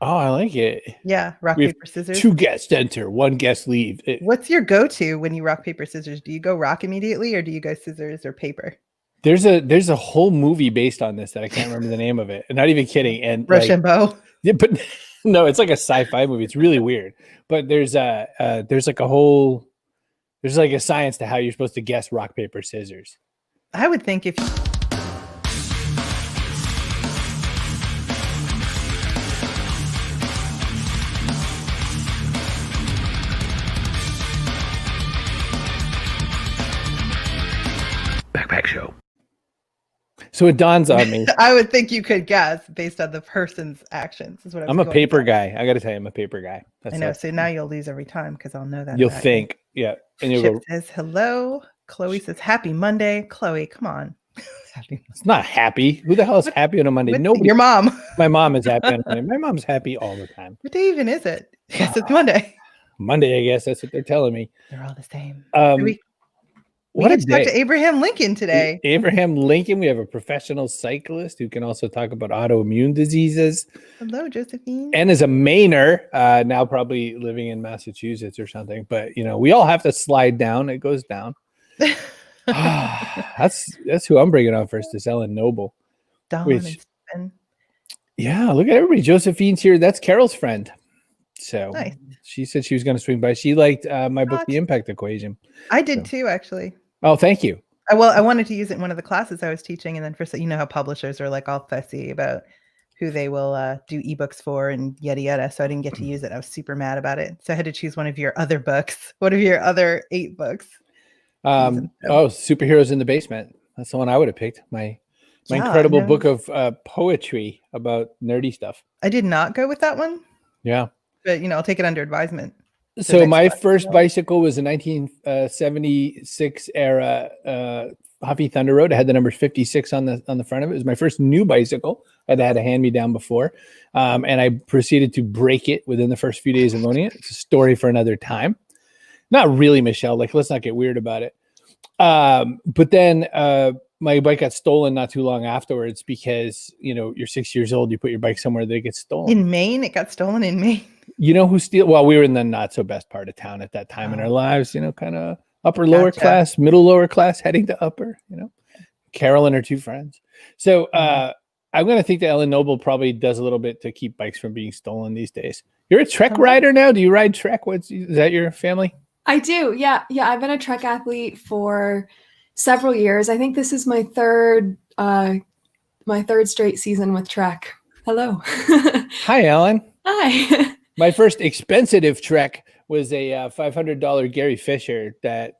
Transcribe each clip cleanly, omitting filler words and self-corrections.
Oh, I like it. Yeah, rock, We have paper, scissors. 2 guests enter, 1 guest leave. What's your go-to when you rock, paper, scissors? Do you go rock immediately or do you go scissors or paper? There's a whole movie based on this that I can't remember the name of it. I'm not even kidding. And Rochambeau. yeah, but no, it's like a sci-fi movie. It's really weird. But there's like a science to how you're supposed to guess rock, paper, scissors. I would think if Backpack Show. So it dawns on me. I would think you could guess based on the person's actions. Is what I'm a paper guy. I got to tell you, I'm a paper guy. I know. So now you'll lose every time because I'll know that. You'll think, yeah. And you'll Chip says hello. Chloe says happy Monday. Chloe, come on. It's not happy. Who the hell is happy on a Monday? Nobody. Your mom. My mom is happy on a Monday. My mom's happy all the time. What day even is it? Yes, it's Monday. Monday, I guess. That's what they're telling me. They're all the same. What get to talk to Abraham Lincoln today. Abraham Lincoln. We have a professional cyclist who can also talk about autoimmune diseases. Hello, Josephine. And is a Mainer, now probably living in Massachusetts or something. But, we all have to slide down. It goes down. That's who I'm bringing on first is Ellen Noble. Yeah, look at everybody. Josephine's here. That's Carol's friend. So nice. She said she was going to swing by. She liked my book, The Impact Equation. I did too, actually. Oh, thank you. I wanted to use it in one of the classes I was teaching. And then how publishers are like all fussy about who they will do ebooks for and yada, yada. So I didn't get to use it. I was super mad about it. So I had to choose one of your other books. One of your other 8 books. Superheroes in the Basement. That's the one I would have picked. My incredible book of poetry about nerdy stuff. I did not go with that one. Yeah. But, I'll take it under advisement. So my first bicycle was a 1976 era Huffy Thunder Road. It had the number 56 on the front of it. It was my first new bicycle. I'd had a hand-me-down before. And I proceeded to break it within the first few days of owning it. It's a story for another time. Not really, Michelle. Let's not get weird about it. But then my bike got stolen not too long afterwards because, you're 6 years old. You put your bike somewhere that gets stolen. In Maine? It got stolen in Maine? You know who steal? Well, we were in the not so best part of town at that time in our lives, kind of upper, lower class, middle, lower class, heading to upper, Carol and her 2 friends. So I'm going to think that Ellen Noble probably does a little bit to keep bikes from being stolen these days. You're a Trek rider now? Do you ride Trek? Is that your family? I do. Yeah. I've been a Trek athlete for several years. I think this is my third straight season with Trek. Hello. Hi, Ellen. Hi. My first expensive Trek was a $500 Gary Fisher that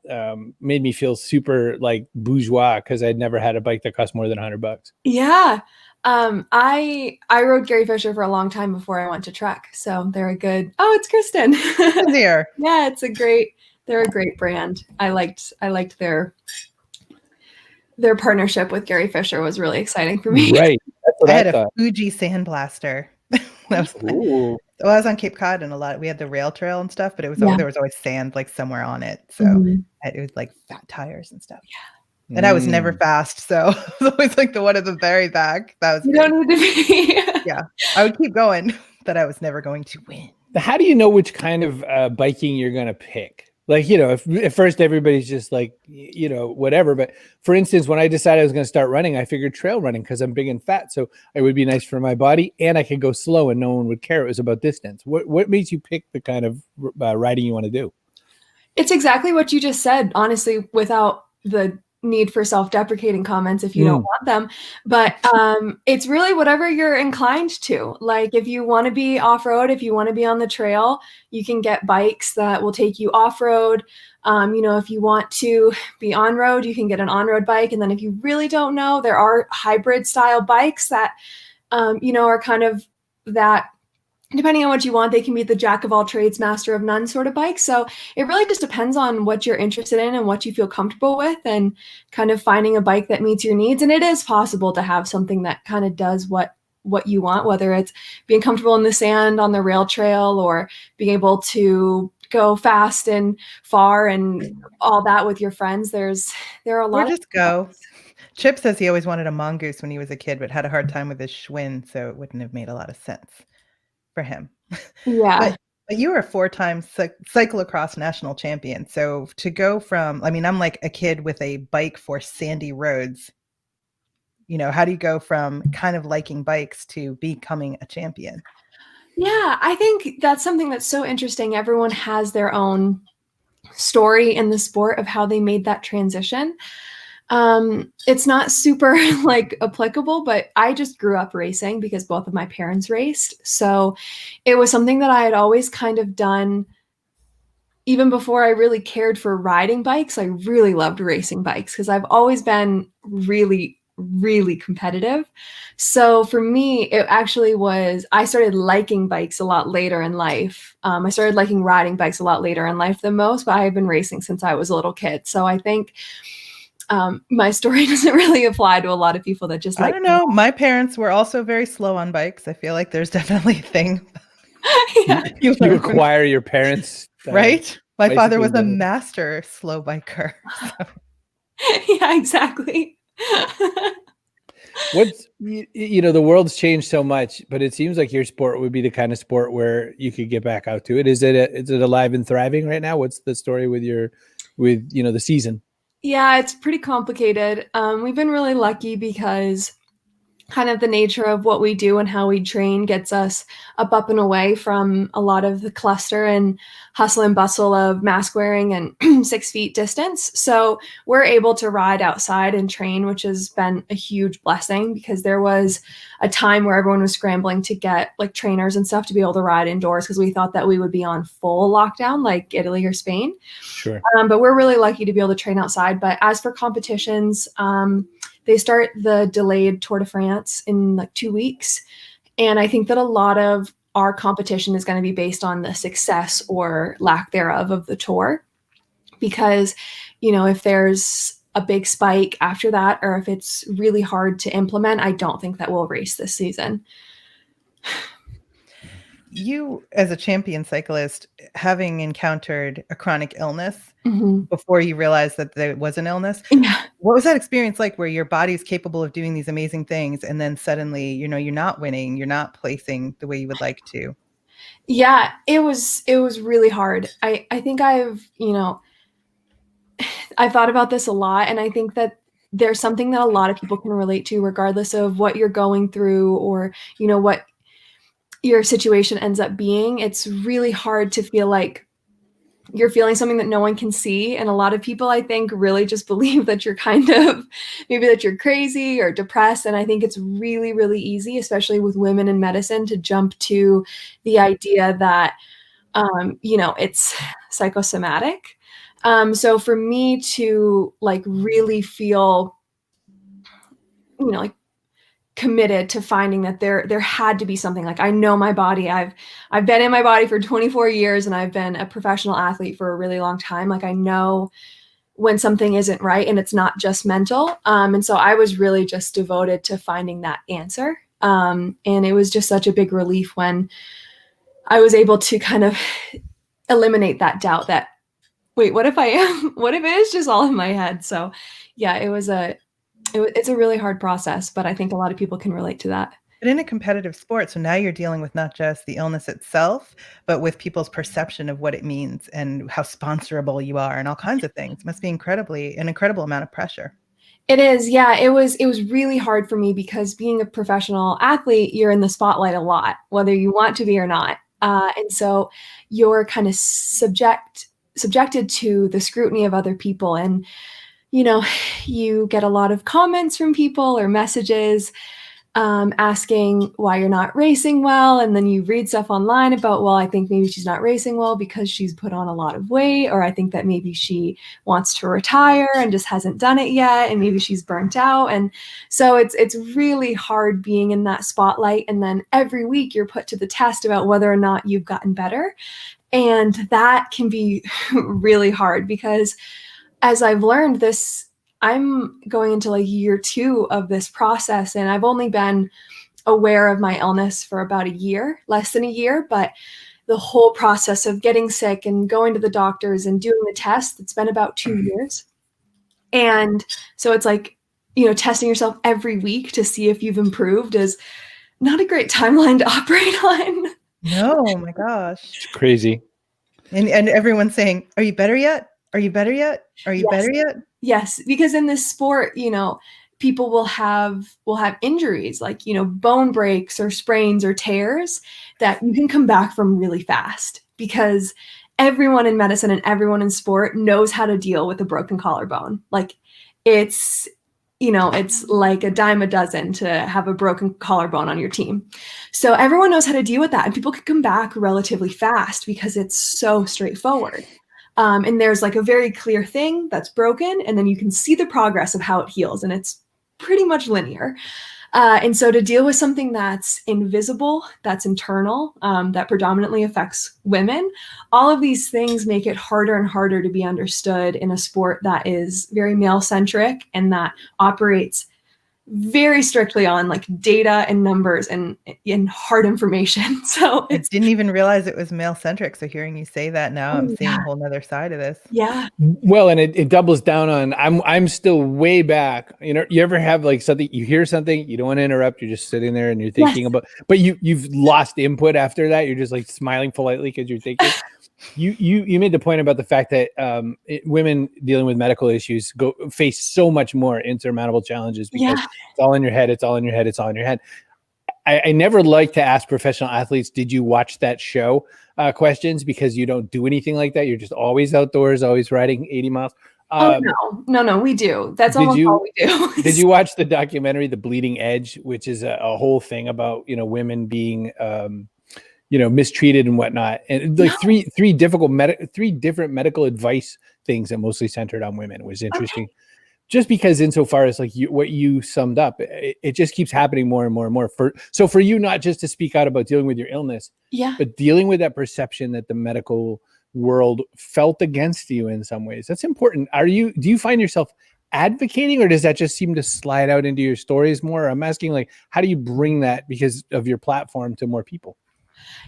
made me feel super like bourgeois because I'd never had a bike that cost more than $100. Yeah. I rode Gary Fisher for a long time before I went to Trek. So they're a good, it's Kristen. There. Yeah, they're a great brand. I liked their partnership with Gary Fisher was really exciting for me. Right. That's what I had a Fuji Sandblaster. I was on Cape Cod and we had the rail trail and stuff, but there was always sand like somewhere on it. So it was like fat tires and stuff. Yeah. And I was never fast. So it was always like the one at the very back. That was you don't need to be. Yeah. I would keep going, but I was never going to win. How do you know which kind of biking you're going to pick? Like, if at first everybody's just like, whatever. But for instance, when I decided I was going to start running, I figured trail running because I'm big and fat. So it would be nice for my body and I could go slow and no one would care. It was about distance. What makes you pick the kind of riding you want to do? It's exactly what you just said, honestly, without the need for self-deprecating comments if you don't want them. But it's really whatever you're inclined to. Like if you want to be off-road, if you want to be on the trail, you can get bikes that will take you off-road. If you want to be on-road, you can get an on-road bike. And then if you really don't know, there are hybrid style bikes that, are kind of that. Depending on what you want, they can be the jack of all trades, master of none sort of bike. So it really just depends on what you're interested in and what you feel comfortable with and kind of finding a bike that meets your needs. And it is possible to have something that kind of does what you want, whether it's being comfortable in the sand on the rail trail or being able to go fast and far and all that with your friends. There are a lot of just go. Chip says he always wanted a mongoose when he was a kid, but had a hard time with his Schwinn, so it wouldn't have made a lot of sense. for him. Yeah. But you were a 4-time cyclocross national champion. So to go from, I mean, I'm like a kid with a bike for sandy roads. You know, how do you go from kind of liking bikes to becoming a champion? Yeah, I think that's something that's so interesting. Everyone has their own story in the sport of how they made that transition. It's not super like applicable, but I just grew up racing because both of my parents raced. So it was something that I had always kind of done even before I really cared for riding bikes. I really loved racing bikes because I've always been really, really competitive. So for me, it actually was, I started liking bikes a lot later in life. I started liking riding bikes a lot later in life than most, but I have been racing since I was a little kid. So I think my story doesn't really apply to a lot of people that just like, I don't know. My parents were also very slow on bikes. I feel like there's definitely a thing. Yeah. You acquire your parents. Right? My father was a bicycling master slow biker. So. Yeah, exactly. What's, you know, the world's changed so much, but it seems like your sport would be the kind of sport where you could get back out to it. Is it alive and thriving right now? What's the story with you know, the season? Yeah, it's pretty complicated. We've been really lucky because kind of the nature of what we do and how we train gets us up and away from a lot of the cluster and hustle and bustle of mask wearing and 6 feet distance. So we're able to ride outside and train, which has been a huge blessing because there was a time where everyone was scrambling to get like trainers and stuff to be able to ride indoors because we thought that we would be on full lockdown like Italy or Spain. Sure. But we're really lucky to be able to train outside. But as for competitions, they start the delayed Tour de France in like 2 weeks. And I think that a lot of our competition is going to be based on the success or lack thereof of the tour. Because, you know, if there's a big spike after that, or if it's really hard to implement, I don't think that we'll race this season. You, as a champion cyclist, having encountered a chronic illness before you realized that there was an illness, what was that experience like where your body's capable of doing these amazing things and then suddenly, you know, you're not winning, you're not placing the way you would like to? Yeah, it was really hard. I think I've, you know, I've thought about this a lot, and I think that there's something that a lot of people can relate to regardless of what you're going through or, you know, what your situation ends up being. It's really hard to feel like you're feeling something that no one can see. And a lot of people, I think, really just believe that you're kind of, maybe that you're crazy or depressed. And I think it's really, really easy, especially with women in medicine, to jump to the idea that, you know, it's psychosomatic. So for me to like really feel, you know, like committed to finding that there had to be something. Like, I know my body. I've been in my body for 24 years and I've been a professional athlete for a really long time. Like, I know when something isn't right and it's not just mental. And so I was really just devoted to finding that answer. And it was just such a big relief when I was able to kind of eliminate that doubt that, wait, what if what if it is just all in my head? So yeah, it's a really hard process, but I think a lot of people can relate to that. But in a competitive sport, so now you're dealing with not just the illness itself, but with people's perception of what it means and how sponsorable you are and all kinds of things. It must be an incredible amount of pressure. It is. Yeah, it was really hard for me because being a professional athlete, you're in the spotlight a lot, whether you want to be or not. And so you're kind of subjected to the scrutiny of other people. And you know, you get a lot of comments from people or messages asking why you're not racing well. And then you read stuff online about, well, I think maybe she's not racing well because she's put on a lot of weight, or I think that maybe she wants to retire and just hasn't done it yet, and maybe she's burnt out. And so it's really hard being in that spotlight. And then every week you're put to the test about whether or not you've gotten better. And that can be really hard because as I've learned this, I'm going into like year 2 of this process, and I've only been aware of my illness for about a year, less than a year, but the whole process of getting sick and going to the doctors and doing the test, it's been about 2 years. And so it's like, you know, testing yourself every week to see if you've improved is not a great timeline to operate on. No, oh my gosh. It's crazy. And everyone's saying, are you better yet? Are you better yet? Are you better yet? Yes, because in this sport, people will have injuries like, bone breaks or sprains or tears that you can come back from really fast, because everyone in medicine and everyone in sport knows how to deal with a broken collarbone. Like it's like a dime a dozen to have a broken collarbone on your team. So everyone knows how to deal with that, and people can come back relatively fast because it's so straightforward. And there's like a very clear thing that's broken, and then you can see the progress of how it heals, and it's pretty much linear. And so to deal with something that's invisible, that's internal, that predominantly affects women, all of these things make it harder and harder to be understood in a sport that is very male-centric and that operates very strictly on like data and numbers and hard information. So I didn't even realize it was male centric. So hearing you say that now, I'm seeing a whole nother side of this. Yeah. Well, and it doubles down on I'm still way back. You ever have like something, you hear something, you don't want to interrupt, you're just sitting there and you're thinking about, but you've lost input after that. You're just like smiling politely because you're thinking. You made the point about the fact that women dealing with medical issues face so much more insurmountable challenges because it's all in your head. It's all in your head. It's all in your head. I never like to ask professional athletes, did you watch that show questions, because you don't do anything like that. You're just always outdoors, always riding 80 miles. No, we do. That's almost all we do. Did you watch the documentary, The Bleeding Edge, which is a whole thing about, women being, mistreated and whatnot, and like three different medical advice things that mostly centered on women. It was interesting, just because insofar as like what you summed up, it just keeps happening more and more and more. So for you, not just to speak out about dealing with your illness, but dealing with that perception that the medical world felt against you in some ways. That's important. Do you find yourself advocating, or does that just seem to slide out into your stories more? I'm asking, like, how do you bring that, because of your platform, to more people?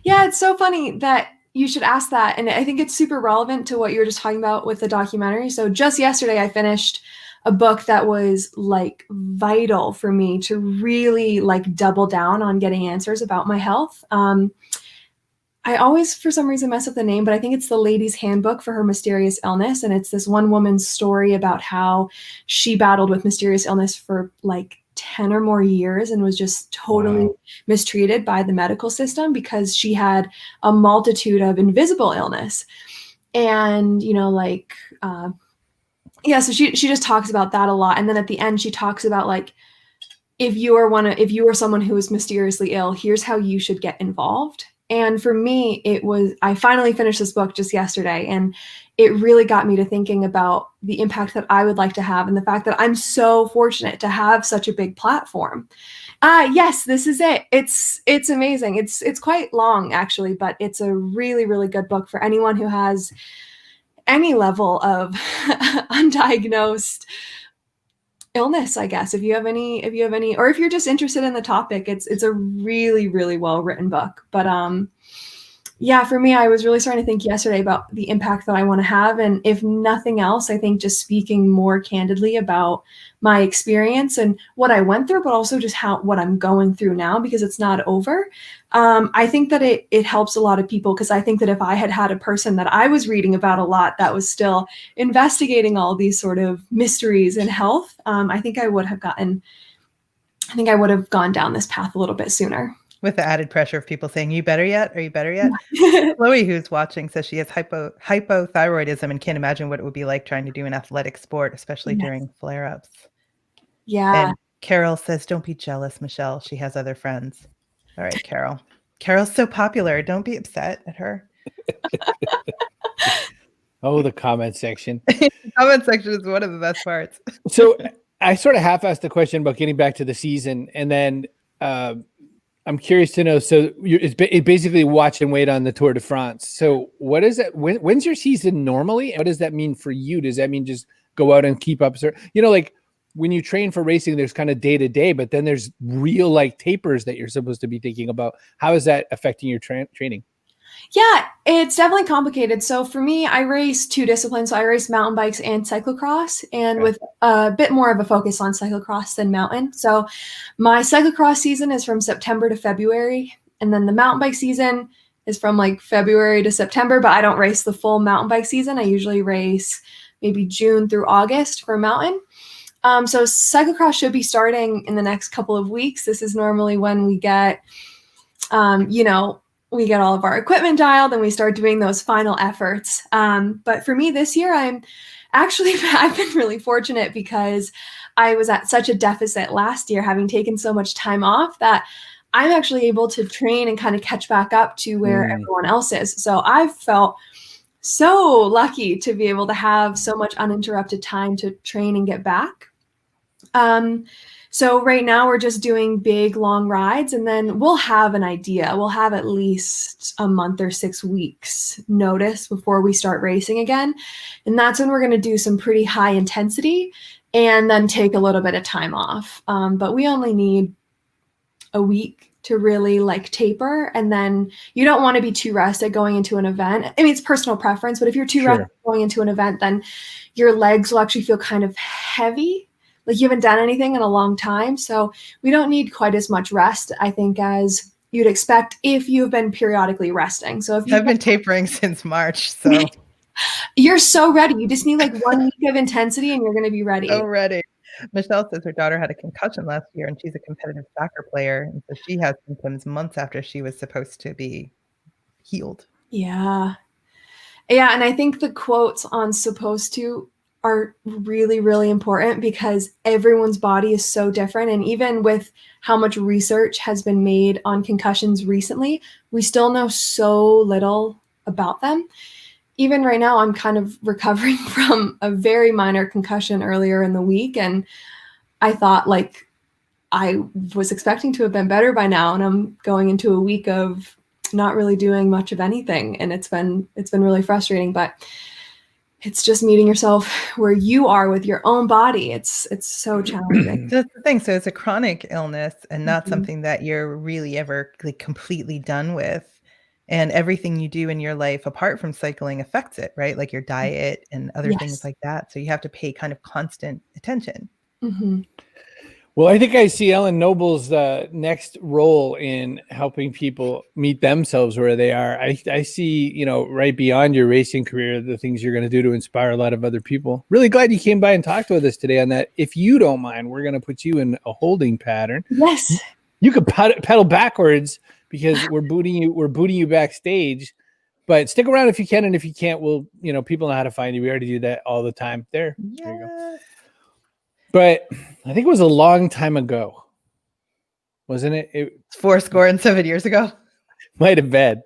Yeah, it's so funny that you should ask that. And I think it's super relevant to what you were just talking about with the documentary. So just yesterday, I finished a book that was like vital for me to really like double down on getting answers about my health. I always, for some reason, mess up the name, but I think it's The Lady's Handbook for Her Mysterious Illness. And it's this one woman's story about how she battled with mysterious illness for like 10 or more years and was just totally mistreated by the medical system because she had a multitude of invisible illness. And, so she just talks about that a lot. And then at the end, she talks about like, if you are someone who is mysteriously ill, here's how you should get involved. And for me, I finally finished this book just yesterday, and it really got me to thinking about the impact that I would like to have, and the fact that I'm so fortunate to have such a big platform. Yes, this is it. It's amazing. It's quite long actually, but it's a really, really good book for anyone who has any level of undiagnosed illness, I guess. If you have any, or if you're just interested in the topic, it's a really, really well written book. But for me, I was really starting to think yesterday about the impact that I want to have. And if nothing else, I think just speaking more candidly about my experience and what I went through, but also just what I'm going through now, because it's not over. I think that it helps a lot of people, because I think that if I had a person that I was reading about a lot that was still investigating all these sort of mysteries in health, I think I would have gone down this path a little bit sooner. With the added pressure of people saying, you better yet? Are you better yet? Chloe, who's watching, says she has hypothyroidism and can't imagine what it would be like trying to do an athletic sport, especially during flare-ups. Yeah. And Carol says, don't be jealous, Michelle. She has other friends. All right, Carol. Carol's so popular. Don't be upset at her. Oh, the comment section. The comment section is one of the best parts. So I sort of half-asked the question about getting back to the season, and then I'm curious to know. So it's basically watch and wait on the Tour de France. So what is that? When's your season normally? What does that mean for you? Does that mean just go out and keep up? Like when you train for racing, there's kind of day to day, but then there's real like tapers that you're supposed to be thinking about. How is that affecting your training? Yeah, it's definitely complicated. So for me, I race two disciplines. So I race mountain bikes and cyclocross, and with a bit more of a focus on cyclocross than mountain. So my cyclocross season is from September to February, and then the mountain bike season is from like February to September, but I don't race the full mountain bike season. I usually race maybe June through August for mountain. So cyclocross should be starting in the next couple of weeks. This is normally when we get, we get all of our equipment dialed and we start doing those final efforts. But for me this year, I've been really fortunate because I was at such a deficit last year, having taken so much time off, that I'm actually able to train and kind of catch back up to where everyone else is. So I've felt so lucky to be able to have so much uninterrupted time to train and get back. So right now we're just doing big, long rides, and then we'll have an idea. We'll have at least a month or 6 weeks notice before we start racing again. And that's when we're going to do some pretty high intensity and then take a little bit of time off. But we only need a week to really like taper. And then you don't want to be too rested going into an event. I mean, it's personal preference, but if you're too rested going into an event, then your legs will actually feel kind of heavy. Like you haven't done anything in a long time. So we don't need quite as much rest, I think, as you'd expect if you've been periodically resting. So if I've been tapering since March, so you're so ready. You just need like 1 week of intensity and you're going to be ready. So ready. Michelle says her daughter had a concussion last year and she's a competitive soccer player. And so she has symptoms months after she was supposed to be healed. Yeah. Yeah. And I think the quotes on supposed to are really, really important because everyone's body is so different. And even with how much research has been made on concussions recently, we still know so little about them. Even right now, I'm kind of recovering from a very minor concussion earlier in the week. And I thought like I was expecting to have been better by now. And I'm going into a week of not really doing much of anything. And it's been really frustrating, but it's just meeting yourself where you are with your own body. It's so challenging. That's the thing. So it's a chronic illness and not something that you're really ever like completely done with. And everything you do in your life apart from cycling affects it, right? Like your diet and other things like that. So you have to pay kind of constant attention. Well, I think I see Ellen Noble's next role in helping people meet themselves where they are. I see, right beyond your racing career, the things you're going to do to inspire a lot of other people. Really glad you came by and talked with us today on that. If you don't mind, we're going to put you in a holding pattern. Yes. You could pedal backwards because we're booting you backstage. But stick around if you can, and if you can't, we'll, people know how to find you. We already do that all the time. There you go. But I think it was a long time ago, wasn't it? It's 77 years ago. Might have been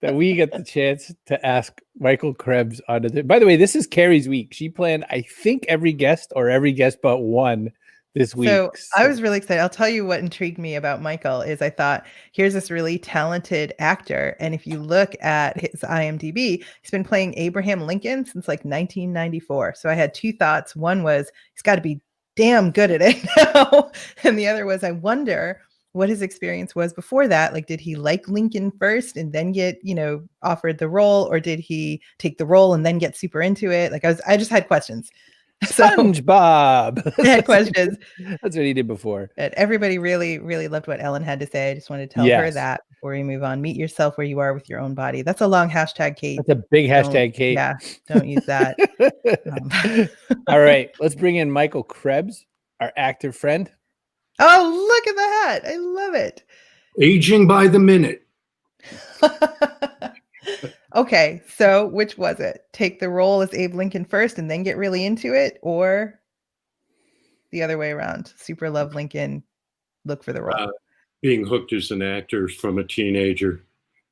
that we get the chance to ask Michael Krebs on it. By the way, this is Carrie's week. She planned, I think, every guest but one this week. So I was really excited. I'll tell you what intrigued me about Michael is I thought, here's this really talented actor. And if you look at his IMDB, he's been playing Abraham Lincoln since like 1994. So I had two thoughts. One was he's got to be damn good at it now. And the other was, I wonder what his experience was before that. Like, did he like Lincoln first and then get, offered the role, or did he take the role and then get super into it? Like I just had questions. SpongeBob. I had questions. That's what he did before. And everybody really, really loved what Ellen had to say. I just wanted to tell her that before we move on. Meet yourself where you are with your own body. That's a long hashtag, Kate. That's a big hashtag, Kate. Yeah, don't use that. All right, let's bring in Michael Krebs, our actor friend. Oh, look at the hat. I love it. Aging by the minute. Okay, so which was it? Take the role as Abe Lincoln first and then get really into it, or the other way around? Super love Lincoln, look for the role. Being hooked as an actor from a teenager,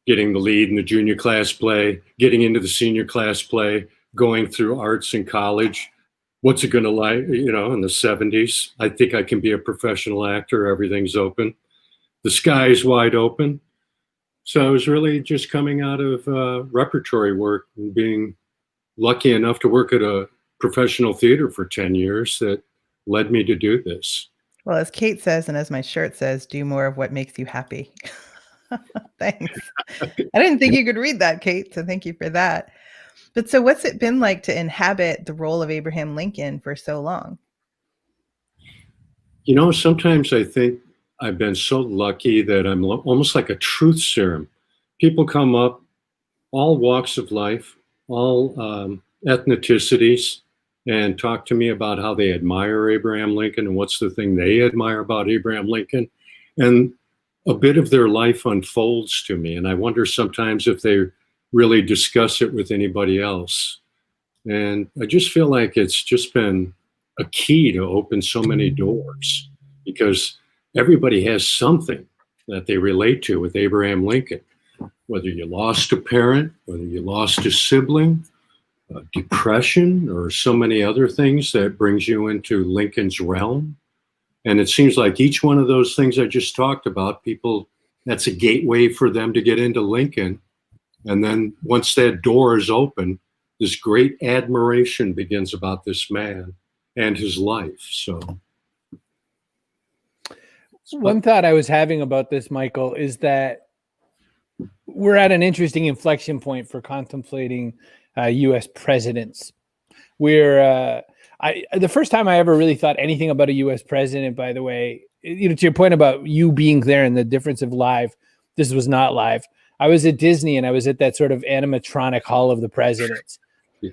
getting the lead in the junior class play, getting into the senior class play, going through arts in college. What's it going to like, in the 70s? I think I can be a professional actor. Everything's open. The sky is wide open. So I was really just coming out of repertory work and being lucky enough to work at a professional theater for 10 years that led me to do this. Well, as Kate says, and as my shirt says, do more of what makes you happy. Thanks. I didn't think you could read that, Kate, so thank you for that. But so what's it been like to inhabit the role of Abraham Lincoln for so long? Sometimes I think I've been so lucky that I'm almost like a truth serum, people come up, all walks of life, all ethnicities, and talk to me about how they admire Abraham Lincoln and what's the thing they admire about Abraham Lincoln. And a bit of their life unfolds to me. And I wonder sometimes if they really discuss it with anybody else. And I just feel like it's just been a key to open so many doors, because everybody has something that they relate to with Abraham Lincoln. Whether you lost a parent, whether you lost a sibling, depression, or so many other things that brings you into Lincoln's realm. And it seems like each one of those things I just talked about, people, that's a gateway for them to get into Lincoln. And then once that door is open, this great admiration begins about this man and his life. So one thought I was having about this, Michael, is that we're at an interesting inflection point for contemplating U.S. presidents. We're the first time I ever really thought anything about a U.S. president, by the way, you know, to your point about you being there and the difference of live, this was not live. I was at Disney and I was at that sort of animatronic Hall of the Presidents. Yeah.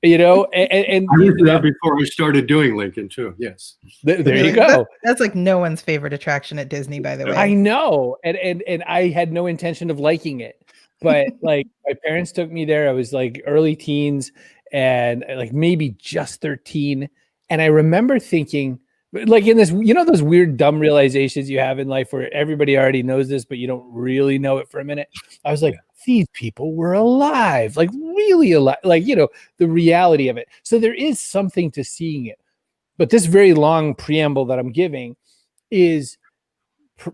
You know, and I was there before I started doing Lincoln too. Yes. There you go. That's like no one's favorite attraction at Disney, by the way. I know. And I had no intention of liking it. But like my parents took me there. I was like early teens and like maybe just 13. And I remember thinking, like in this, you know, those weird, dumb realizations you have in life where everybody already knows this, but you don't really know it for a minute. I was like, these people were alive, like really alive, like, you know, the reality of it. So there is something to seeing it. But this very long preamble that I'm giving is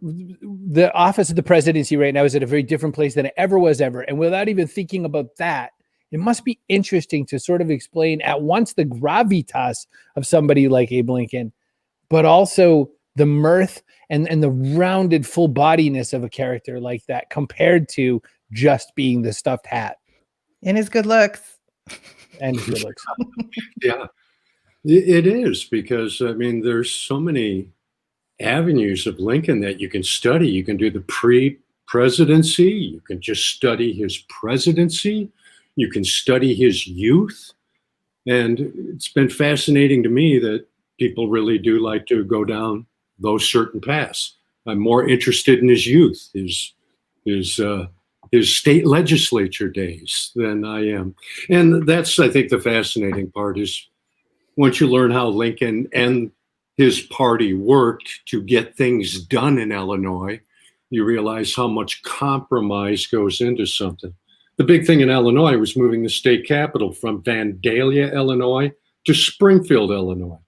the office of the presidency right now is at a very different place than it ever was ever. And without even thinking about that, it must be interesting to sort of explain at once the gravitas of somebody like Abe Lincoln, but also the mirth and the rounded full bodiness of a character like that compared to just being the stuffed hat. And his good looks. And his good looks. Yeah, it is, because I mean, there's so many avenues of Lincoln that you can study. You can do the pre-presidency. You can just study his presidency. You can study his youth. And it's been fascinating to me that people really do like to go down those certain paths. I'm more interested in his youth, his state legislature days than I am. And that's, I think, the fascinating part is once you learn how Lincoln and his party worked to get things done in Illinois, you realize how much compromise goes into something. The big thing in Illinois was moving the state capital from Vandalia, Illinois, to Springfield, Illinois.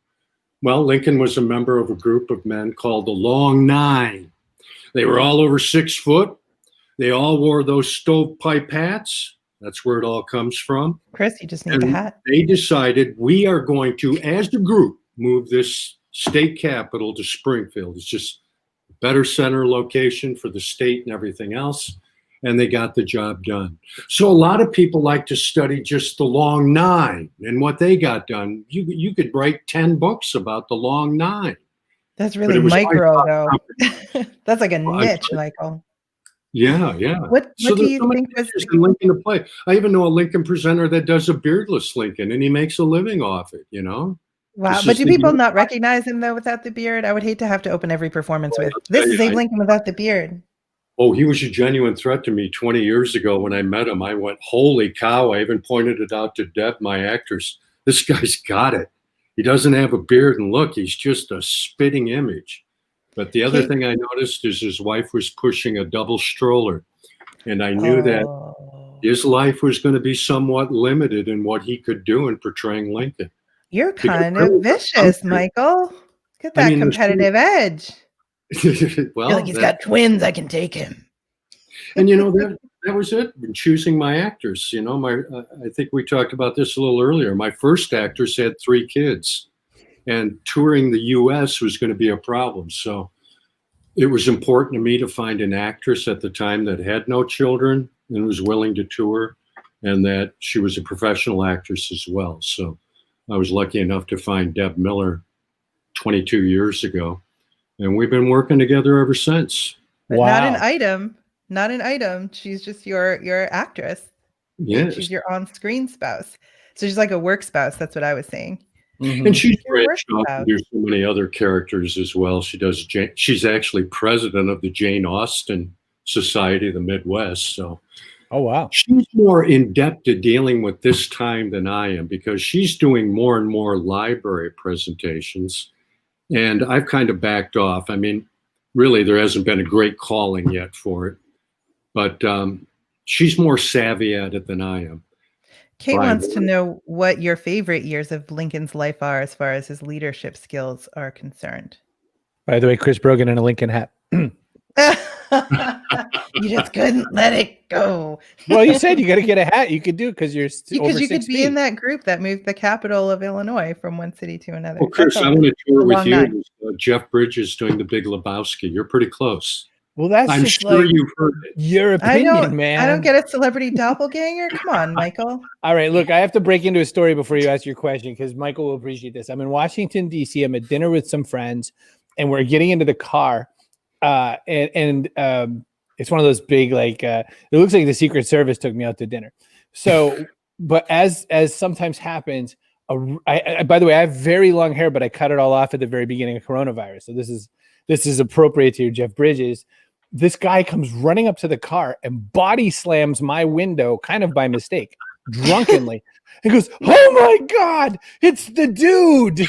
Well, Lincoln was a member of a group of men called the Long Nine. They were all over 6 foot. They all wore those stovepipe hats. That's where it all comes from. Chris, you just need a hat. They decided we are going to, as a group, move this state capital to Springfield. It's just a better center location for the state and everything else. And they got the job done. So a lot of people like to study just the Long Nine and what they got done. You could write 10 books about the Long Nine. That's really micro, though. That's like a niche, Michael. Yeah, yeah. What do you think was in Lincoln to play? I even know a Lincoln presenter that does a beardless Lincoln, and he makes a living off it. You know. Wow, but do people not recognize him though without the beard? I would hate to have to open every performance with this is Abe Lincoln without the beard. Oh, he was a genuine threat to me 20 years ago when I met him. I went, holy cow. I even pointed it out to Deb, my actress. This guy's got it. He doesn't have a beard, and look, he's just a spitting image. But the other thing I noticed is his wife was pushing a double stroller. And I knew that his life was going to be somewhat limited in what he could do in portraying Lincoln. You're kind of vicious, Michael. Get that competitive edge. Well, you're like, he's got twins. I can take him. And you know that was it. In choosing my actors, you know, I think we talked about this a little earlier. My first actress had 3 kids, and touring the U.S. was going to be a problem. So it was important to me to find an actress at the time that had no children and was willing to tour, and that she was a professional actress as well. So I was lucky enough to find Deb Miller 22 years ago. And we've been working together ever since. But not an item. not an item. She's just your actress. Yes. She's your on-screen spouse. So she's like a work spouse. That's what I was saying. Mm-hmm. And she's branched off to do so many other characters as well. She's actually president of the Jane Austen Society of the Midwest. So, oh wow, she's more in depth to dealing with this time than I am, because she's doing more and more library presentations, and I've kind of backed off. I mean, really, there hasn't been a great calling yet for it, but she's more savvy at it than I am. Kate wants to know what your favorite years of Lincoln's life are as far as his leadership skills are concerned. By the way, Chris Brogan in a Lincoln hat. You just couldn't let it go. Well, you said you got to get a hat. You could do because you're over 6 could be in that group that moved the capital of Illinois from one city to another. Well, Chris, I want to tour with you. Jeff Bridges doing The Big Lebowski. You're pretty close. Well, that's I'm just sure like you've heard it. Your opinion, man. I don't get a celebrity doppelganger. Come on, Michael. All right, look, I have to break into a story before you ask your question because Michael will appreciate this. I'm in Washington, D.C. I'm at dinner with some friends, and we're getting into the car, and it's one of those big, like, it looks like the Secret Service took me out to dinner. So, but as sometimes happens, by the way, I have very long hair, but I cut it all off at the very beginning of coronavirus. So this is appropriate to your Jeff Bridges. This guy comes running up to the car and body slams my window kind of by mistake, drunkenly. He goes, "Oh my God, it's the dude.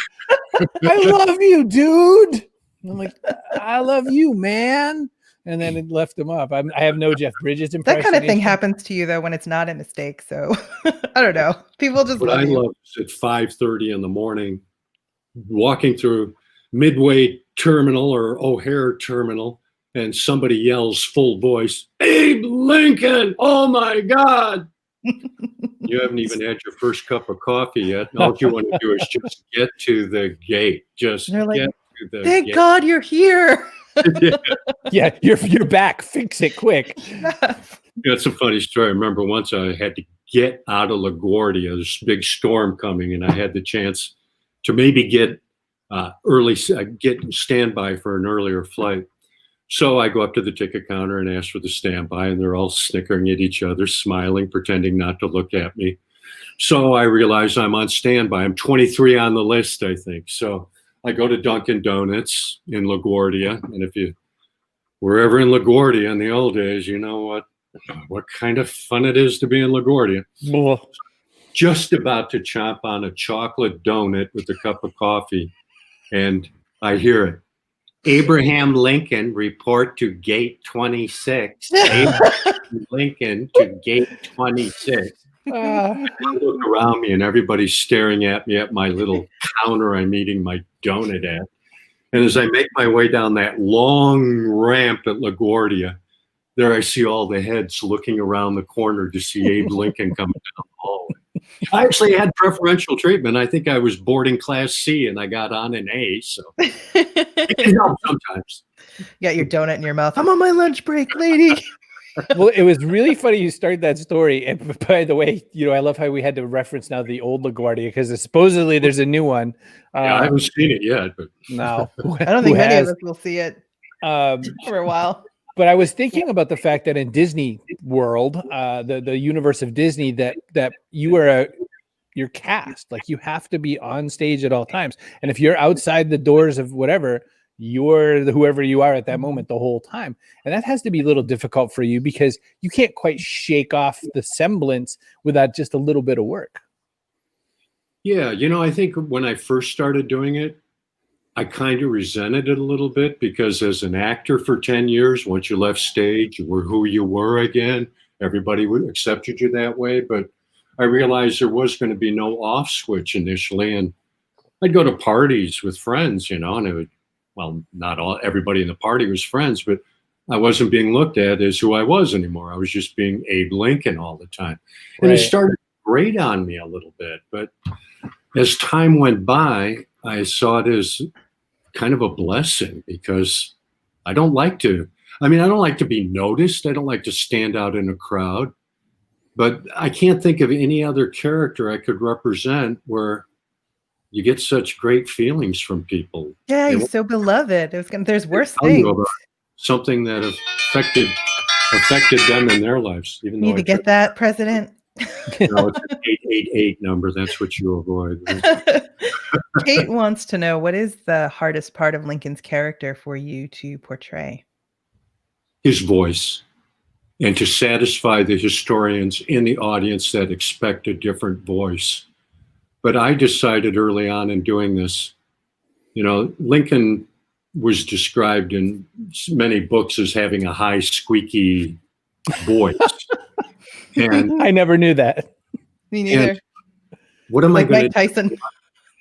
I love you, dude." And I'm like, "I love you, man." And then it left him up. I have no Jeff Bridges impression. That kind of thing happens to you, though, when it's not a mistake. So I don't know. People just love is at 5:30 in the morning, walking through Midway Terminal or O'Hare Terminal, and somebody yells full voice, "Abe Lincoln! Oh my God!" You haven't even had your first cup of coffee yet. All you want to do is just get to the gate. Just get to the Thank gate. God you're here. Yeah, you're back. Fix it quick. That's a funny story. I remember once I had to get out of LaGuardia. There's a big storm coming, and I had the chance to maybe get standby for an earlier flight. So I go up to the ticket counter and ask for the standby, and they're all snickering at each other, smiling, pretending not to look at me. So I realize I'm on standby. I'm 23 on the list, I think. So I go to Dunkin' Donuts in LaGuardia, and if you were ever in LaGuardia in the old days, you know what kind of fun it is to be in LaGuardia. Just about to chomp on a chocolate donut with a cup of coffee, and I hear it. "Abraham Lincoln, report to gate 26. Abraham Lincoln to gate 26. I look around me and everybody's staring at me at my little counter I'm eating my donut at. And as I make my way down that long ramp at LaGuardia, there I see all the heads looking around the corner to see Abe Lincoln coming down the hallway. I actually had preferential treatment. I think I was boarding class C and I got on an A. So it can help sometimes. You got your donut in your mouth. I'm on my lunch break, lady. Well, it was really funny you started that story. And by the way, I love how we had to reference now the old LaGuardia because supposedly there's a new one. Yeah, I haven't seen it yet, but no, I don't think many of us will see it for a while. But I was thinking about the fact that in Disney World, the universe of Disney, that you're cast, like you have to be on stage at all times, and if you're outside the doors of whatever, you're whoever you are at that moment the whole time, and that has to be a little difficult for you because you can't quite shake off the semblance without just a little bit of work. Yeah, I think when I first started doing it, I kind of resented it a little bit because as an actor for 10 years, once you left stage, you were who you were again. Everybody accepted you that way. But I realized there was going to be no off switch initially. And I'd go to parties with friends, and it would, not everybody in the party was friends, but I wasn't being looked at as who I was anymore. I was just being Abe Lincoln all the time. And Right. It started to grate on me a little bit. But as time went by, I saw it as kind of a blessing because I don't like to be noticed. I don't like to stand out in a crowd, but I can't think of any other character I could represent where you get such great feelings from people. Yeah, he's so beloved. There's worse Tell you things. about something that affected affected them in their lives. Even Need to get that, President. No, it's an 888 number. That's what you avoid. Right? Kate wants to know, what is the hardest part of Lincoln's character for you to portray? His voice, and to satisfy the historians in the audience that expect a different voice. But I decided early on in doing this, Lincoln was described in many books as having a high, squeaky voice. And I never knew that. Me neither. What am I going to do? Tyson.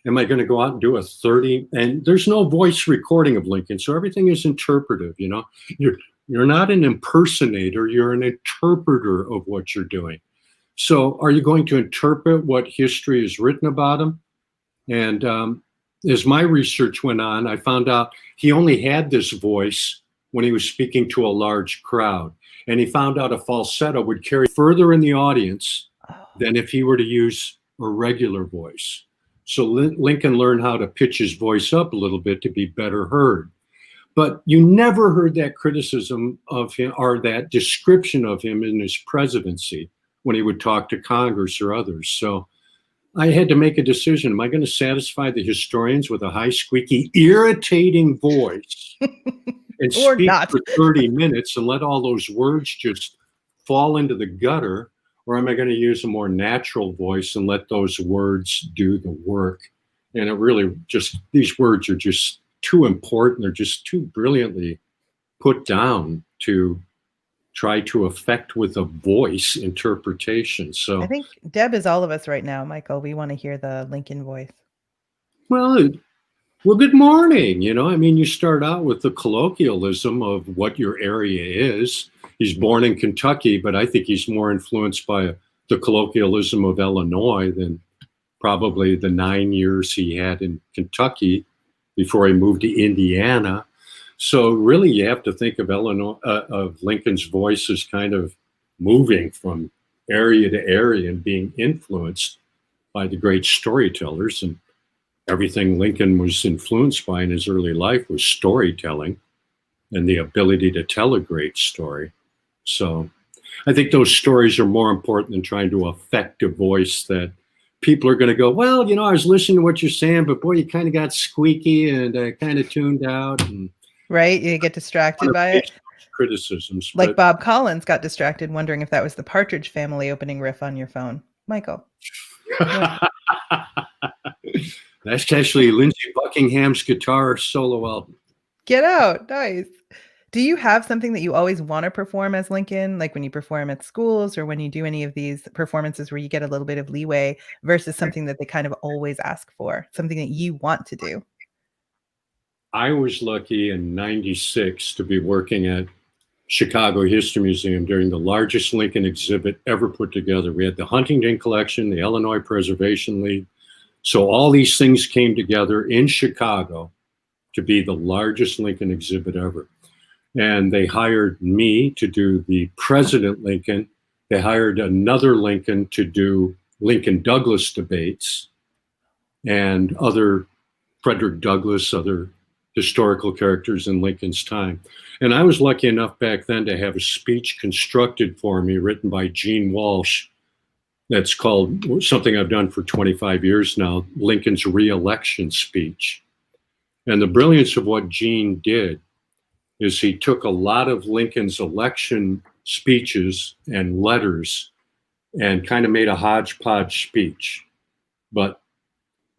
Am I going to go out and do a 30? And there's no voice recording of Lincoln, so everything is interpretive. You're not an impersonator, you're an interpreter of what you're doing. So are you going to interpret what history is written about him? And as my research went on, I found out he only had this voice when he was speaking to a large crowd. And he found out a falsetto would carry further in the audience than if he were to use a regular voice. So Lincoln learned how to pitch his voice up a little bit to be better heard. But you never heard that criticism of him or that description of him in his presidency when he would talk to Congress or others. So I had to make a decision. Am I going to satisfy the historians with a high, squeaky, irritating voice and speak for 30 minutes and let all those words just fall into the gutter? Or am I going to use a more natural voice and let those words do the work? And it really these words are just too important. They're just too brilliantly put down to try to affect with a voice interpretation. So I think Deb is all of us right now, Michael. We want to hear the Lincoln voice. Well, good morning. You start out with the colloquialism of what your area is. He's born in Kentucky, but I think he's more influenced by the colloquialism of Illinois than probably the 9 years he had in Kentucky before he moved to Indiana. So really, you have to think of Lincoln's voice as kind of moving from area to area and being influenced by the great storytellers. And everything Lincoln was influenced by in his early life was storytelling and the ability to tell a great story. So I think those stories are more important than trying to affect a voice that people are going to go, well, I was listening to what you're saying, but boy, you kind of got squeaky and kind of tuned out. And right? You get distracted by it. Criticisms. Like Bob Collins got distracted wondering if that was the Partridge Family opening riff on your phone. Michael. That's actually Lindsey Buckingham's guitar solo album. Get out. Nice. Do you have something that you always want to perform as Lincoln? Like when you perform at schools or when you do any of these performances where you get a little bit of leeway versus something that they kind of always ask for, something that you want to do? I was lucky in '96 to be working at Chicago History Museum during the largest Lincoln exhibit ever put together. We had the Huntington Collection, the Illinois Preservation League. So all these things came together in Chicago to be the largest Lincoln exhibit ever. And they hired me to do the President Lincoln. They hired another Lincoln to do Lincoln Douglas debates and other Frederick Douglass, other historical characters in Lincoln's time. And I was lucky enough back then to have a speech constructed for me, written by Gene Walsh. That's called something I've done for 25 years now, Lincoln's re-election speech. And the brilliance of what Gene did is he took a lot of Lincoln's election speeches and letters and kind of made a hodgepodge speech. But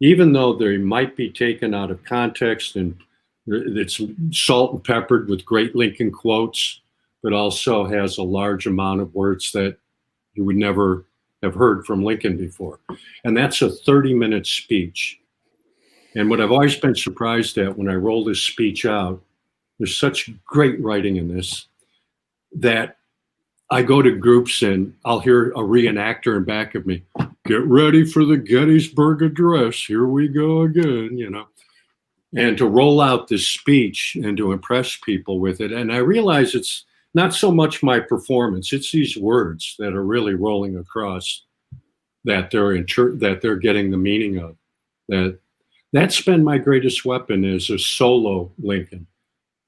even though they might be taken out of context and it's salt and peppered with great Lincoln quotes, but also has a large amount of words that you would never have heard from Lincoln before. And that's a 30-minute speech. And what I've always been surprised at when I roll this speech out, there's such great writing in this that I go to groups and I'll hear a reenactor in back of me, get ready for the Gettysburg Address. Here we go again, and to roll out this speech and to impress people with it. And I realize it's not so much my performance, it's these words that are really rolling across that they're getting the meaning of. That's been my greatest weapon as a solo Lincoln.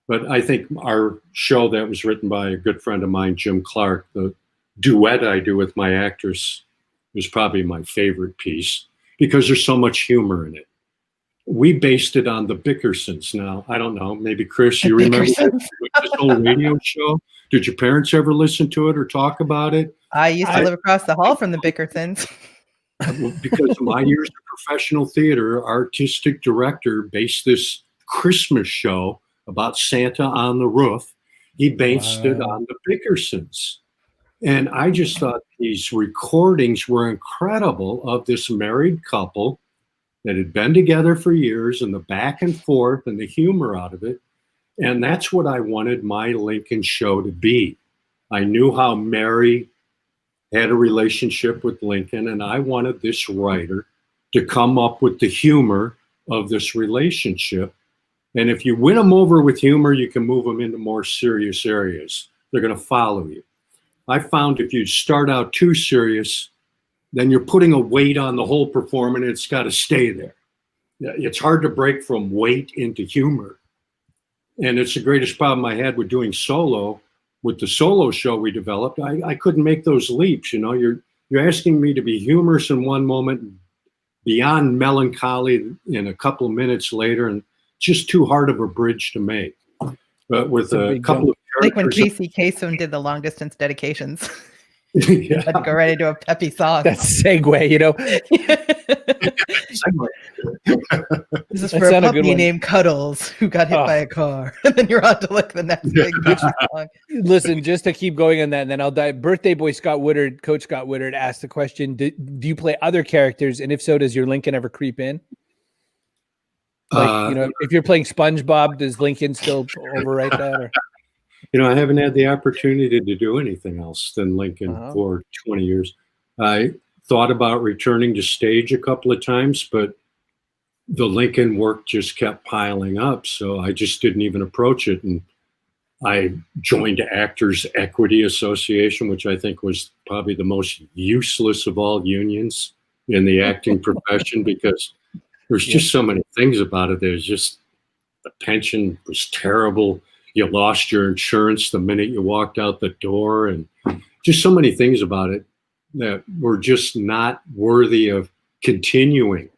But I think our show that was written by a good friend of mine, Jim Clark, the duet I do with my actress, is probably my favorite piece because there's so much humor in it. We based it on the Bickersons. Now, I don't know, maybe Chris, you remember this old radio show? Did your parents ever listen to it or talk about it? I used to live across the hall from the Bickersons. Because of my years of professional theater, artistic director based this Christmas show about Santa on the roof. He based it on the Bickersons. And I just thought these recordings were incredible of this married couple that had been together for years and the back and forth and the humor out of it. And that's what I wanted my Lincoln show to be. I knew how Mary had a relationship with Lincoln, and I wanted this writer to come up with the humor of this relationship. And if you win them over with humor, you can move them into more serious areas. They're going to follow you. I found if you start out too serious, then you're putting a weight on the whole performance, and it's got to stay there. It's hard to break from weight into humor. And it's the greatest problem I had with doing solo. With the solo show we developed, I couldn't make those leaps. You know, you're asking me to be humorous in one moment, beyond melancholy in a couple of minutes later, and just too hard of a bridge to make. But with a couple of characters, like when Casey Kasem did the long distance dedications. Yeah. Had to go right into a peppy song. That's segue, you know. This is for a puppy named Cuddles who got hit by a car. And then you're on to like the next big song. Listen, just to keep going on that, and then I'll dive. Birthday boy Scott Woodard, Coach Scott Woodard asked the question, do you play other characters? And if so, does your Lincoln ever creep in? Like, you know, if you're playing SpongeBob, does Lincoln still overwrite that? Or? You know, I haven't had the opportunity to do anything else than Lincoln for 20 years. I thought about returning to stage a couple of times, but the Lincoln work just kept piling up. So I just didn't even approach it. And I joined Actors Equity Association, which I think was probably the most useless of all unions in the acting profession, because there's just so many things about it. There's just the pension was terrible. You lost your insurance the minute you walked out the door, and just so many things about it that were just not worthy of continuing.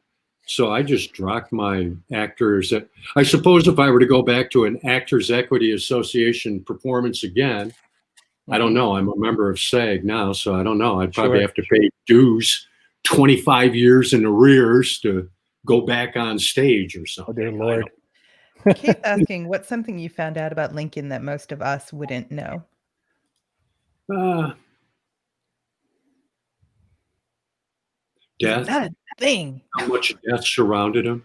So I just dropped my actors. I suppose if I were to go back to an Actors Equity Association performance again, I don't know. I'm a member of SAG now, so I don't know. I'd probably have to pay dues 25 years in arrears to go back on stage or something. Oh, dear Lord. Keith asking, what's something you found out about Lincoln that most of us wouldn't know? Death. That thing. How much death surrounded him.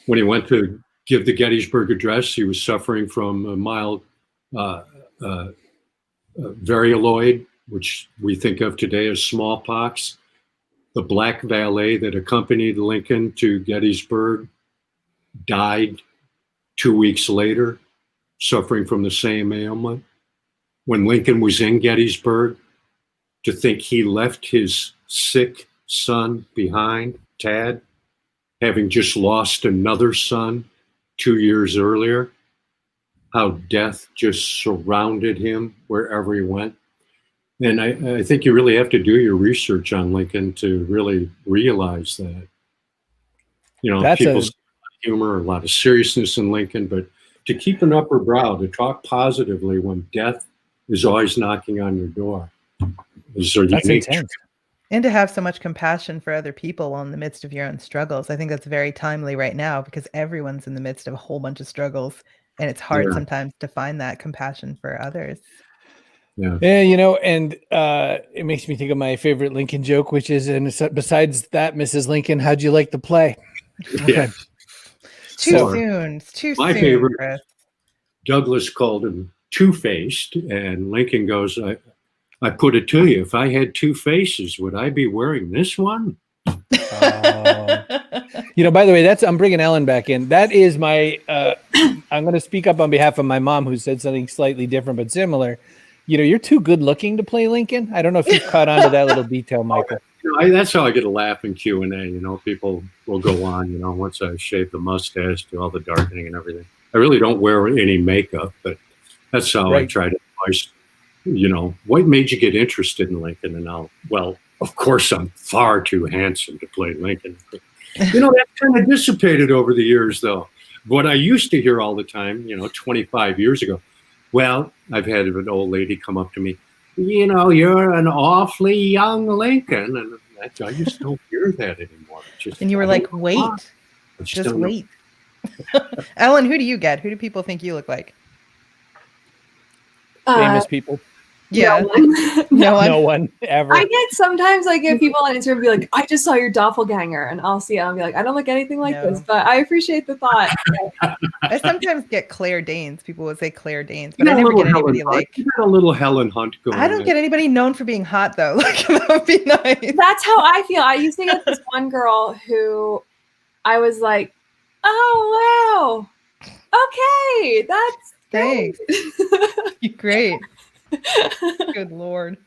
When he went to give the Gettysburg Address, he was suffering from a mild varioloid, which we think of today as smallpox. The black valet that accompanied Lincoln to Gettysburg died 2 weeks later, suffering from the same ailment. When Lincoln was in Gettysburg, to think he left his sick son behind, Tad, having just lost another son 2 years earlier, how death just surrounded him wherever he went. And I think you really have to do your research on Lincoln to really realize that. You know, people see humor, a lot of seriousness in Lincoln, but to keep an upper brow, to talk positively when death is always knocking on your door. That's intense. And to have so much compassion for other people while in the midst of your own struggles. I think that's very timely right now because everyone's in the midst of a whole bunch of struggles, and it's hard sometimes to find that compassion for others. Yeah, you know, and it makes me think of my favorite Lincoln joke, which is, and besides that, Mrs. Lincoln, how'd you like the play? Yeah. Too soon. It's too soon. My favorite, Chris. Douglas called him two-faced, and Lincoln goes, I put it to you, if I had two faces, would I be wearing this one? You know, by the way, I'm bringing Ellen back in. That is my, I'm going to speak up on behalf of my mom, who said something slightly different but similar. You know, you're too good looking to play Lincoln. I don't know if you've caught on to that little detail, Michael. You know, that's how I get a laugh in Q&A. You know, people will go on, you know, once I shave the mustache, do all the darkening and everything. I really don't wear any makeup, but that's how I try to advise, what made you get interested in Lincoln? And well, of course, I'm far too handsome to play Lincoln. But, that kind of dissipated over the years, though. What I used to hear all the time, 25 years ago, well, I've had an old lady come up to me, you're an awfully young Lincoln. And I just don't hear that anymore. And you were like, wait, just wait. Ellen, who do you get? Who do people think you look like? Famous people. Yeah. No one ever. I get sometimes I get people on Instagram be like, I just saw your doppelganger, and I'll see it and I'll be like, I don't look anything like this, but I appreciate the thought. I sometimes get Claire Danes. People would say Claire Danes, but I never get anybody like a little Helen Hunt going. I don't get anybody known for being hot though. Like that would be nice. That's how I feel. I used to get this one girl who I was like, oh wow. Okay, that's thanks. Great. Good Lord.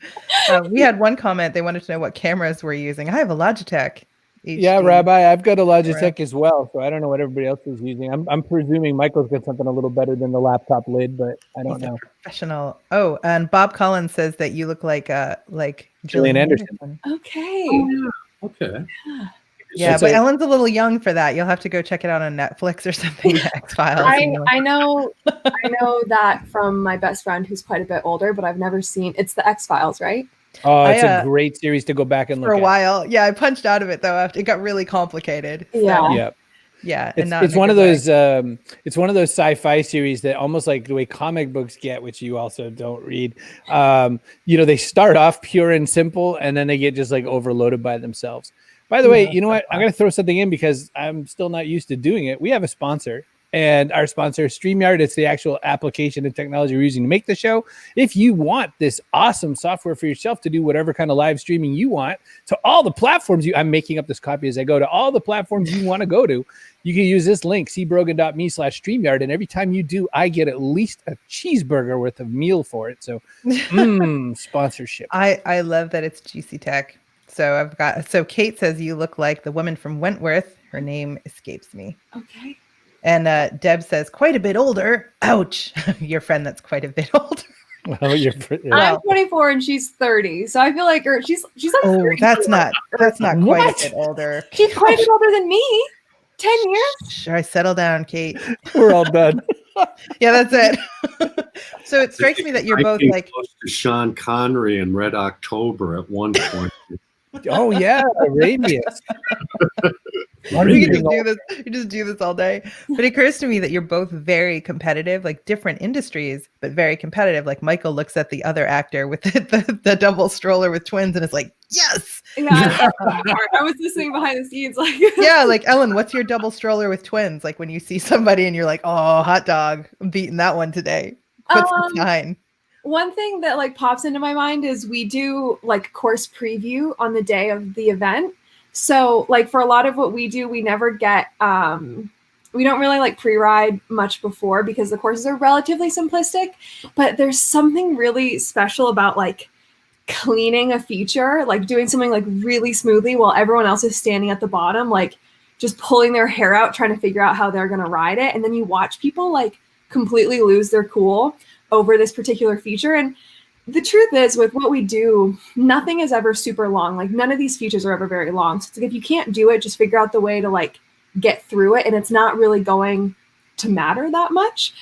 We had one comment. They wanted to know what cameras we're using. I have a Logitech. HD. Yeah, Rabbi, I've got a Logitech as well. So I don't know what everybody else is using. I'm presuming Michael's got something a little better than the laptop lid, but I don't know. Professional. Oh, and Bob Collins says that you look like Gillian Anderson. Okay. Oh, yeah. Okay. Yeah, but Ellen's a little young for that. You'll have to go check it out on Netflix or something. X-Files. I know that from my best friend who's quite a bit older, but I've never seen. It's the X-Files, right? Oh, it's a great series to go back and look for a at. while. Yeah, I punched out of it though after it got really complicated. Yeah. Yeah. Yeah, it's one of those it's one of those sci-fi series that almost like the way comic books get, which you also don't read. They start off pure and simple, and then they get just like overloaded by themselves. By the way, you know what? I'm going to throw something in because I'm still not used to doing it. We have a sponsor, and our sponsor is StreamYard. It's the actual application and technology we're using to make the show. If you want this awesome software for yourself to do whatever kind of live streaming you want to all the platforms I'm making up this copy as I go to all the platforms you want to go to, you can use this link, cbrogan.me/StreamYard. And every time you do, I get at least a cheeseburger worth of meal for it. So sponsorship. I love that it's GC Tech. So Kate says you look like the woman from Wentworth. Her name escapes me. Okay. And Deb says quite a bit older. Ouch. Your friend that's quite a bit older. Well, I'm 24 and she's 30. So I feel like she's like 30. That's not quite a bit older. She's quite a bit older than me. 10 years. Sure, settle down, Kate. We're all done. Yeah, that's it. So it strikes me that you're both like close to Sean Connery in Red October at one point. Oh yeah, Arabians. You just do this all day. But it occurs to me that you're both very competitive, like different industries, but very competitive. Like Michael looks at the other actor with the double stroller with twins and it's like, yes. Yeah, I was listening behind the scenes, like yeah, like Ellen, what's your double stroller with twins? Like when you see somebody and you're like, oh, hot dog, I'm beating that one today. What's the sign? One thing that like pops into my mind is we do like course preview on the day of the event. So like for a lot of what we do, we never get, we don't really like pre-ride much before because the courses are relatively simplistic, but there's something really special about like cleaning a feature, like doing something like really smoothly while everyone else is standing at the bottom, like just pulling their hair out, trying to figure out how they're going to ride it. And then you watch people like completely lose their cool over this particular feature. And the truth is with what we do, nothing is ever super long. Like none of these features are ever very long. So it's like, if you can't do it, just figure out the way to like get through it. And it's not really going to matter that much.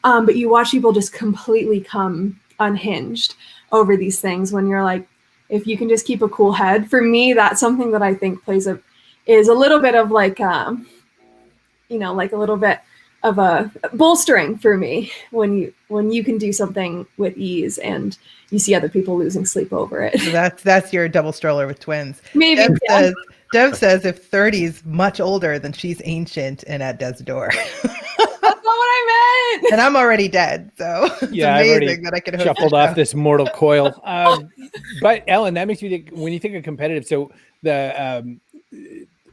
But you watch people just completely come unhinged over these things when you're like, if you can just keep a cool head. For me, that's something that I think is a little bit of like, like a little bit of a bolstering for me when you can do something with ease and you see other people losing sleep over it. So that's your double stroller with twins. Maybe. Dev says if 30 is much older, then she's ancient and at death's door. That's not what I meant. And I'm already dead, so it's amazing that I could shuffled off this mortal coil. But Ellen, that makes me think when you think of competitive. So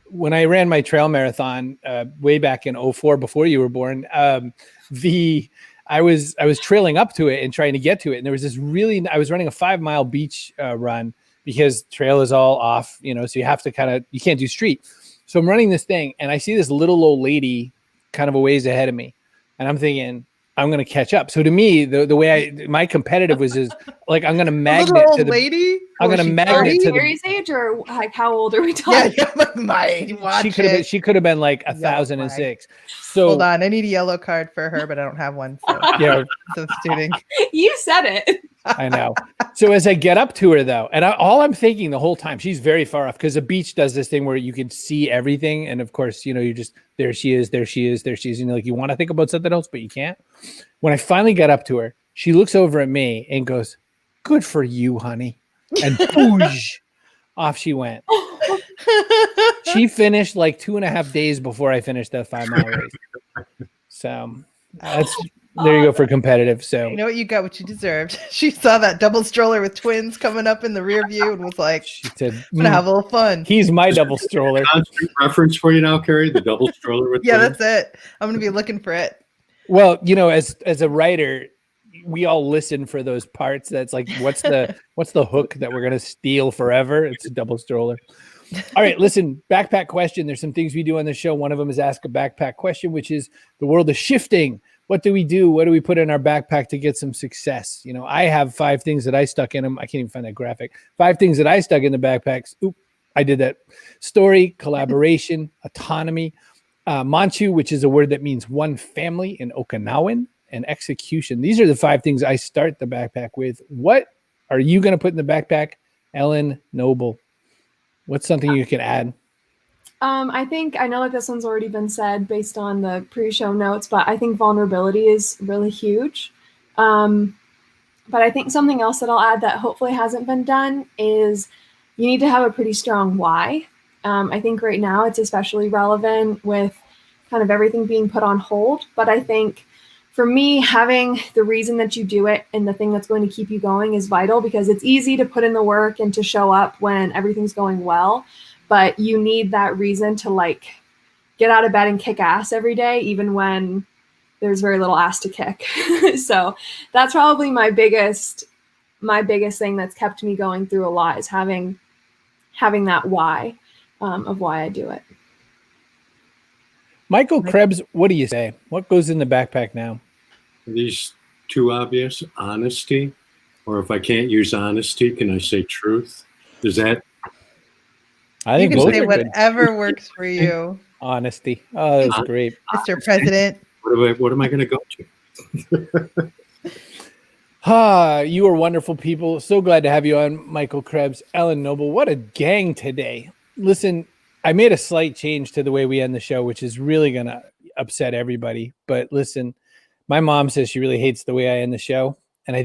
when I ran my trail marathon way back in 2004, before you were born, I was trailing up to it and trying to get to it. And there was this I was running a 5-mile beach run because trail is all off, so you have to you can't do street. So I'm running this thing and I see this little old lady kind of a ways ahead of me. And I'm thinking, I'm going to catch up. So to me, the way my competitive was is like, I'm going to magnet to the lady. I'm going to magnet to Carrie's age, or like how old are we talking? Yeah, my age. She could have been like 1,006. So hold on, I need a yellow card for her, but I don't have one. So yeah, substituting. You said it. I know. So as I get up to her though, and all I'm thinking the whole time, she's very far off because the beach does this thing where you can see everything, and of course, you know, you just there she is, and you're like you want to think about something else, but you can't. When I finally got up to her, she looks over at me and goes, "Good for you, honey," and boosh, off she went. She finished like 2.5 days before I finished that 5-mile race. So that's there you go for competitive. So you know what, you got what you deserved. She saw that double stroller with twins coming up in the rear view and was like, she said, "I'm gonna have a little fun." He's my double stroller. Constant reference for you now, Carrie. The double stroller with yeah, twins? that's it. I'm gonna be looking for it. Well, you know, as a writer, we all listen for those parts. That's like, what's the hook that we're gonna steal forever? It's a double stroller. All right, listen, backpack question. There's some things we do on the show. One of them is ask a backpack question, which is the world is shifting. What do we do? What do we put in our backpack to get some success? You know, I have 5 things that I stuck in them. I can't even find that graphic. 5 things that I stuck in the backpacks. Oop, I did that. Story, collaboration, autonomy, manchu, which is a word that means one family in Okinawan, and execution. These are the 5 things I start the backpack with. What are you going to put in the backpack, Ellen Noble? What's something you can add? I think I know that this one's already been said based on the pre-show notes, but I think vulnerability is really huge. But I think something else that I'll add that hopefully hasn't been done is you need to have a pretty strong why. I think right now it's especially relevant with kind of everything being put on hold. But I think for me, having the reason that you do it and the thing that's going to keep you going is vital, because it's easy to put in the work and to show up when everything's going well, but you need that reason to like get out of bed and kick ass every day, even when there's very little ass to kick. So that's probably my biggest thing that's kept me going through a lot, is having that why of why I do it. Michael Krebs, what do you say? What goes in the backpack now? Are these too obvious? Honesty? Or if I can't use honesty, can I say truth? Is that? I think you can both say are whatever good. works for you. Honesty. Oh, that's great. Mr. President. What am I going to go to? You are wonderful people. So glad to have you on, Michael Krebs, Ellen Noble. What a gang today. Listen, I made a slight change to the way we end the show, which is really going to upset everybody. But listen, my mom says she really hates the way I end the show. And I think